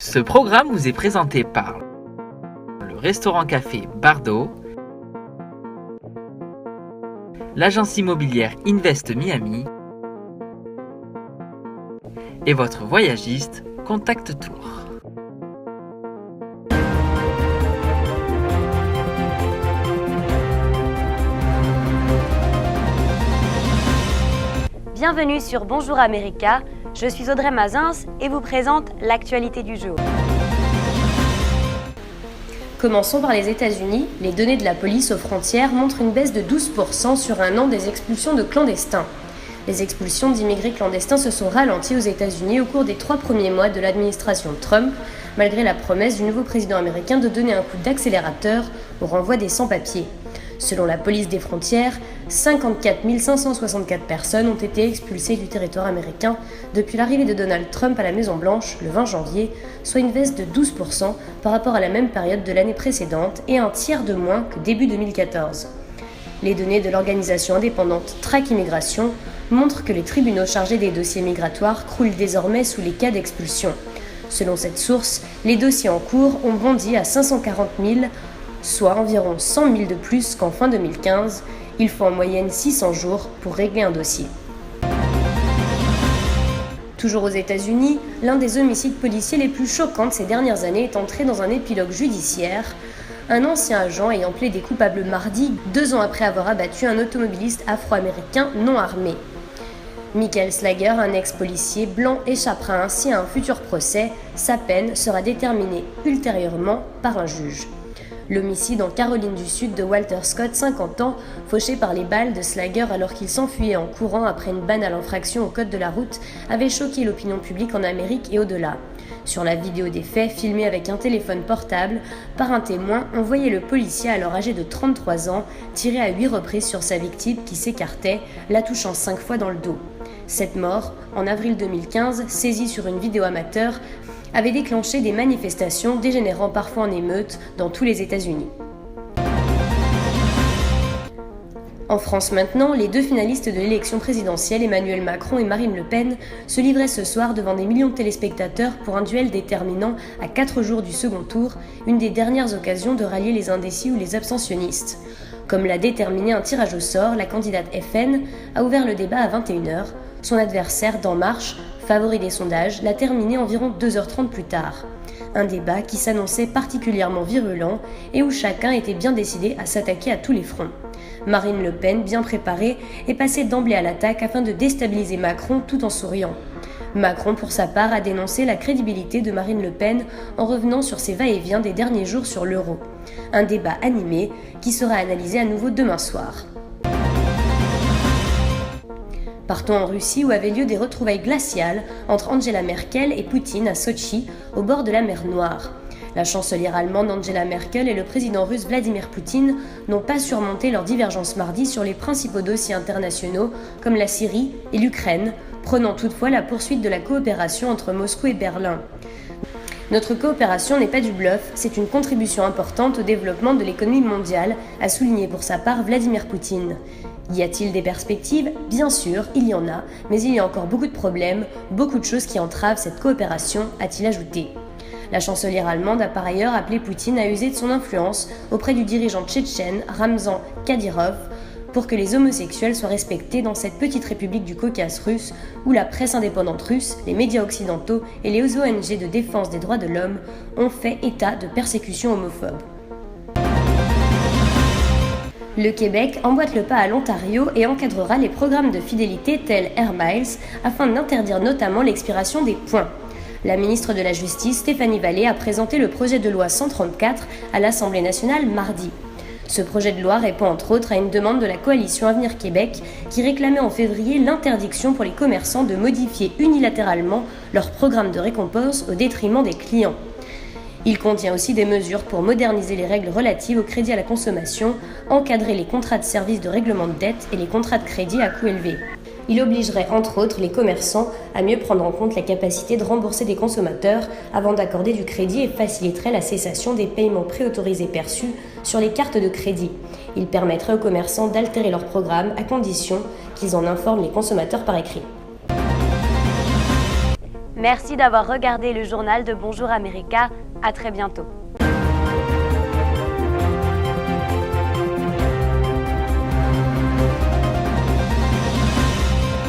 Ce programme vous est présenté par le restaurant-café Bardot, l'agence immobilière Invest Miami et votre voyagiste Contact Tour. Bienvenue sur Bonjour America, je suis Audrey Mazins et vous présente l'actualité du jour. Commençons par les États-Unis. Les données de la police aux frontières montrent une baisse de 12% sur un an des expulsions de clandestins. Les expulsions d'immigrés clandestins se sont ralenties aux États-Unis au cours des 3 premiers mois de l'administration Trump, malgré la promesse du nouveau président américain de donner un coup d'accélérateur au renvoi des sans-papiers. Selon la police des frontières, 54 564 personnes ont été expulsées du territoire américain depuis l'arrivée de Donald Trump à la Maison-Blanche le 20 janvier, soit une baisse de 12% par rapport à la même période de l'année précédente et un tiers de moins que début 2014. Les données de l'organisation indépendante Track Immigration montrent que les tribunaux chargés des dossiers migratoires croulent désormais sous les cas d'expulsion. Selon cette source, les dossiers en cours ont bondi à 540 000, soit environ 100 000 de plus qu'en fin 2015. Il faut en moyenne 600 jours pour régler un dossier. Toujours aux États-Unis, l'un des homicides policiers les plus choquants de ces dernières années est entré dans un épilogue judiciaire. Un ancien agent ayant plaidé coupable mardi, 2 ans après avoir abattu un automobiliste afro-américain non armé. Michael Slager, un ex-policier blanc, échappera ainsi à un futur procès. Sa peine sera déterminée ultérieurement par un juge. L'homicide en Caroline du Sud de Walter Scott, 50 ans, fauché par les balles de Slager alors qu'il s'enfuyait en courant après une banale infraction au code de la route, avait choqué l'opinion publique en Amérique et au-delà. Sur la vidéo des faits, filmée avec un téléphone portable, par un témoin, on voyait le policier alors âgé de 33 ans tirer à 8 reprises sur sa victime qui s'écartait, la touchant 5 fois dans le dos. Cette mort, en avril 2015, saisie sur une vidéo amateur, avait déclenché des manifestations dégénérant parfois en émeutes dans tous les États-Unis. En France maintenant, les 2 finalistes de l'élection présidentielle, Emmanuel Macron et Marine Le Pen, se livraient ce soir devant des millions de téléspectateurs pour un duel déterminant à 4 jours du second tour, une des dernières occasions de rallier les indécis ou les abstentionnistes. Comme l'a déterminé un tirage au sort, la candidate FN a ouvert le débat à 21h. Son adversaire, d'En Marche, favori des sondages, l'a terminé environ 2h30 plus tard. Un débat qui s'annonçait particulièrement virulent et où chacun était bien décidé à s'attaquer à tous les fronts. Marine Le Pen, bien préparée, est passée d'emblée à l'attaque afin de déstabiliser Macron tout en souriant. Macron, pour sa part, a dénoncé la crédibilité de Marine Le Pen en revenant sur ses va-et-vient des derniers jours sur l'euro. Un débat animé qui sera analysé à nouveau demain soir. Partons en Russie où avaient lieu des retrouvailles glaciales entre Angela Merkel et Poutine à Sotchi, au bord de la mer Noire. La chancelière allemande Angela Merkel et le président russe Vladimir Poutine n'ont pas surmonté leurs divergences mardi sur les principaux dossiers internationaux comme la Syrie et l'Ukraine, prônant toutefois la poursuite de la coopération entre Moscou et Berlin. Notre coopération n'est pas du bluff, c'est une contribution importante au développement de l'économie mondiale, a souligné pour sa part Vladimir Poutine. Y a-t-il des perspectives ? Bien sûr, il y en a, mais il y a encore beaucoup de problèmes, beaucoup de choses qui entravent cette coopération, a-t-il ajouté. La chancelière allemande a par ailleurs appelé Poutine à user de son influence auprès du dirigeant tchétchène Ramzan Kadyrov pour que les homosexuels soient respectés dans cette petite république du Caucase russe où la presse indépendante russe, les médias occidentaux et les ONG de défense des droits de l'homme ont fait état de persécutions homophobes. Le Québec emboîte le pas à l'Ontario et encadrera les programmes de fidélité tels Air Miles afin d'interdire notamment l'expiration des points. La ministre de la Justice, Stéphanie Vallée, a présenté le projet de loi 134 à l'Assemblée nationale mardi. Ce projet de loi répond entre autres à une demande de la coalition Avenir Québec qui réclamait en février l'interdiction pour les commerçants de modifier unilatéralement leur programme de récompense au détriment des clients. Il contient aussi des mesures pour moderniser les règles relatives au crédit à la consommation, encadrer les contrats de service de règlement de dette et les contrats de crédit à coût élevé. Il obligerait entre autres les commerçants à mieux prendre en compte la capacité de rembourser des consommateurs avant d'accorder du crédit et faciliterait la cessation des paiements préautorisés perçus sur les cartes de crédit. Il permettrait aux commerçants d'altérer leur programme à condition qu'ils en informent les consommateurs par écrit. Merci d'avoir regardé le journal de Bonjour America. À très bientôt.